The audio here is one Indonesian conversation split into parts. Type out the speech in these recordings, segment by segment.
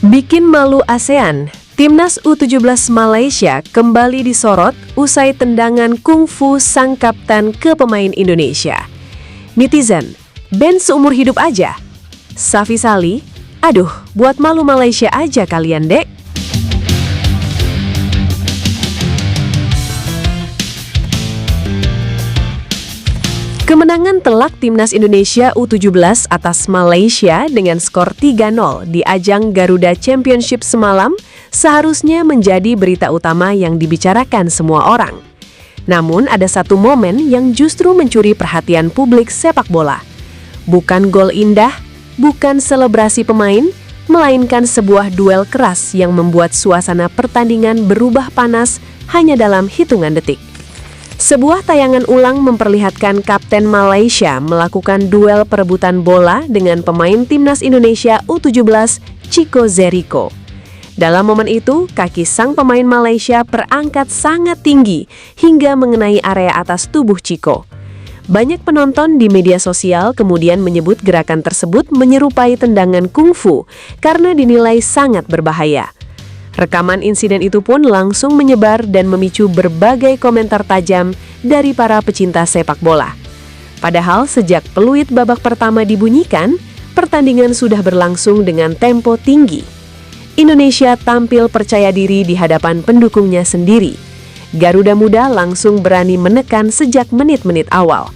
Bikin malu ASEAN, Timnas U17 Malaysia kembali disorot usai tendangan kungfu sang kapten ke pemain Indonesia. Netizen, band seumur hidup aja. Safi Sali, aduh, buat malu Malaysia aja kalian dek. Kemenangan telak Timnas Indonesia U17 atas Malaysia dengan skor 3-0 di ajang Garuda Championship semalam seharusnya menjadi berita utama yang dibicarakan semua orang. Namun ada satu momen yang justru mencuri perhatian publik sepak bola. Bukan gol indah, bukan selebrasi pemain, melainkan sebuah duel keras yang membuat suasana pertandingan berubah panas hanya dalam hitungan detik. Sebuah tayangan ulang memperlihatkan Kapten Malaysia melakukan duel perebutan bola dengan pemain Timnas Indonesia U17 Chico Jericho. Dalam momen itu, kaki sang pemain Malaysia terangkat sangat tinggi hingga mengenai area atas tubuh Chico. Banyak penonton di media sosial kemudian menyebut gerakan tersebut menyerupai tendangan kungfu karena dinilai sangat berbahaya. Rekaman insiden itu pun langsung menyebar dan memicu berbagai komentar tajam dari para pecinta sepak bola. Padahal sejak peluit babak pertama dibunyikan, pertandingan sudah berlangsung dengan tempo tinggi. Indonesia tampil percaya diri di hadapan pendukungnya sendiri. Garuda Muda langsung berani menekan sejak menit-menit awal.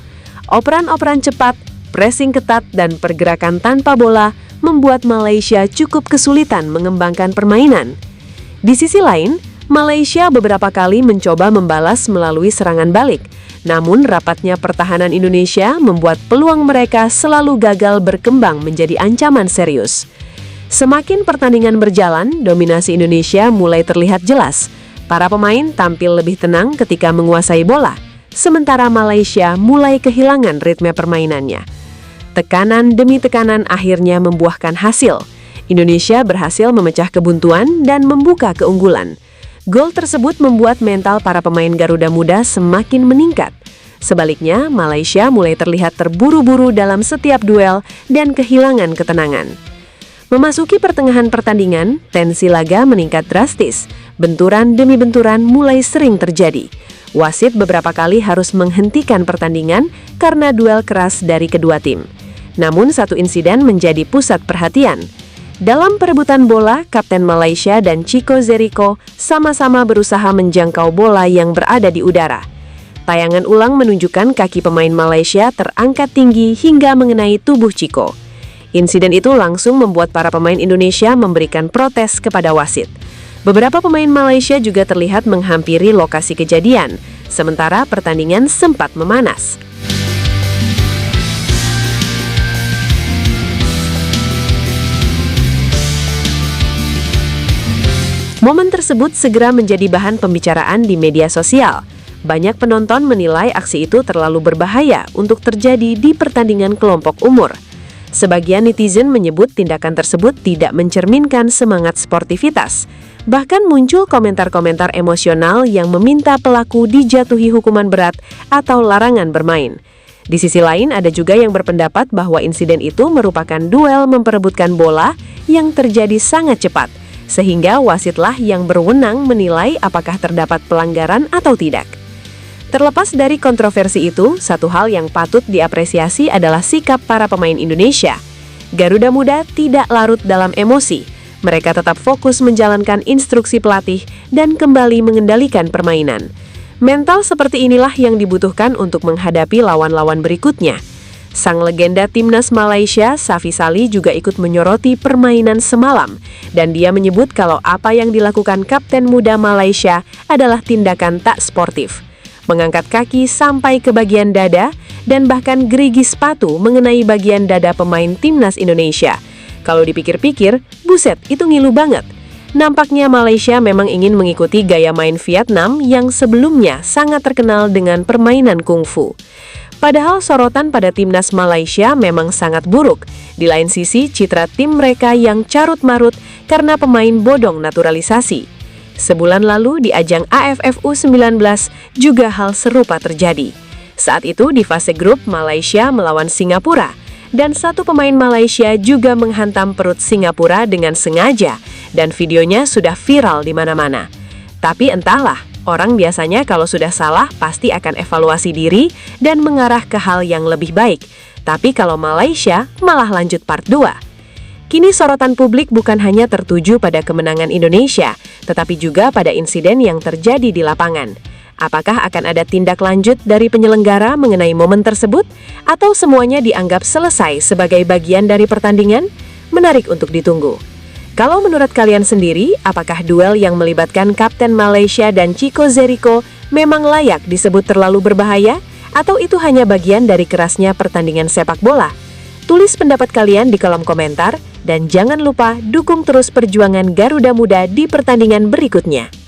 Operan-operan cepat, pressing ketat, dan pergerakan tanpa bola membuat Malaysia cukup kesulitan mengembangkan permainan. Di sisi lain, Malaysia beberapa kali mencoba membalas melalui serangan balik. Namun rapatnya pertahanan Indonesia membuat peluang mereka selalu gagal berkembang menjadi ancaman serius. Semakin pertandingan berjalan, dominasi Indonesia mulai terlihat jelas. Para pemain tampil lebih tenang ketika menguasai bola, sementara Malaysia mulai kehilangan ritme permainannya. Tekanan demi tekanan akhirnya membuahkan hasil. Indonesia berhasil memecah kebuntuan dan membuka keunggulan. Gol tersebut membuat mental para pemain Garuda Muda semakin meningkat. Sebaliknya, Malaysia mulai terlihat terburu-buru dalam setiap duel dan kehilangan ketenangan. Memasuki pertengahan pertandingan, tensi laga meningkat drastis. Benturan demi benturan mulai sering terjadi. Wasit beberapa kali harus menghentikan pertandingan karena duel keras dari kedua tim. Namun satu insiden menjadi pusat perhatian. Dalam perebutan bola, Kapten Malaysia dan Chico Jericho sama-sama berusaha menjangkau bola yang berada di udara. Tayangan ulang menunjukkan kaki pemain Malaysia terangkat tinggi hingga mengenai tubuh Chico. Insiden itu langsung membuat para pemain Indonesia memberikan protes kepada wasit. Beberapa pemain Malaysia juga terlihat menghampiri lokasi kejadian, sementara pertandingan sempat memanas. Momen tersebut segera menjadi bahan pembicaraan di media sosial. Banyak penonton menilai aksi itu terlalu berbahaya untuk terjadi di pertandingan kelompok umur. Sebagian netizen menyebut tindakan tersebut tidak mencerminkan semangat sportivitas. Bahkan muncul komentar-komentar emosional yang meminta pelaku dijatuhi hukuman berat atau larangan bermain. Di sisi lain, ada juga yang berpendapat bahwa insiden itu merupakan duel memperebutkan bola yang terjadi sangat cepat, sehingga wasitlah yang berwenang menilai apakah terdapat pelanggaran atau tidak. Terlepas dari kontroversi itu, satu hal yang patut diapresiasi adalah sikap para pemain Indonesia. Garuda Muda tidak larut dalam emosi. Mereka tetap fokus menjalankan instruksi pelatih dan kembali mengendalikan permainan. Mental seperti inilah yang dibutuhkan untuk menghadapi lawan-lawan berikutnya. Sang legenda Timnas Malaysia, Safi Sali, juga ikut menyoroti permainan semalam, dan dia menyebut kalau apa yang dilakukan Kapten Muda Malaysia adalah tindakan tak sportif. Mengangkat kaki sampai ke bagian dada, dan bahkan gerigi sepatu mengenai bagian dada pemain Timnas Indonesia. Kalau dipikir-pikir, buset, itu ngilu banget. Nampaknya Malaysia memang ingin mengikuti gaya main Vietnam yang sebelumnya sangat terkenal dengan permainan kungfu. Padahal sorotan pada Timnas Malaysia memang sangat buruk. Di lain sisi, citra tim mereka yang carut-marut karena pemain bodong naturalisasi. Sebulan lalu di ajang AFF U19 juga hal serupa terjadi. Saat itu di fase grup Malaysia melawan Singapura. Dan satu pemain Malaysia juga menghantam perut Singapura dengan sengaja dan videonya sudah viral di mana-mana. Tapi entahlah, orang biasanya kalau sudah salah pasti akan evaluasi diri dan mengarah ke hal yang lebih baik. Tapi kalau Malaysia malah lanjut part 2. Kini sorotan publik bukan hanya tertuju pada kemenangan Indonesia, tetapi juga pada insiden yang terjadi di lapangan. Apakah akan ada tindak lanjut dari penyelenggara mengenai momen tersebut? Atau semuanya dianggap selesai sebagai bagian dari pertandingan? Menarik untuk ditunggu. Kalau menurut kalian sendiri, apakah duel yang melibatkan Kapten Malaysia dan Chico Jericho memang layak disebut terlalu berbahaya? Atau itu hanya bagian dari kerasnya pertandingan sepak bola? Tulis pendapat kalian di kolom komentar, dan jangan lupa dukung terus perjuangan Garuda Muda di pertandingan berikutnya.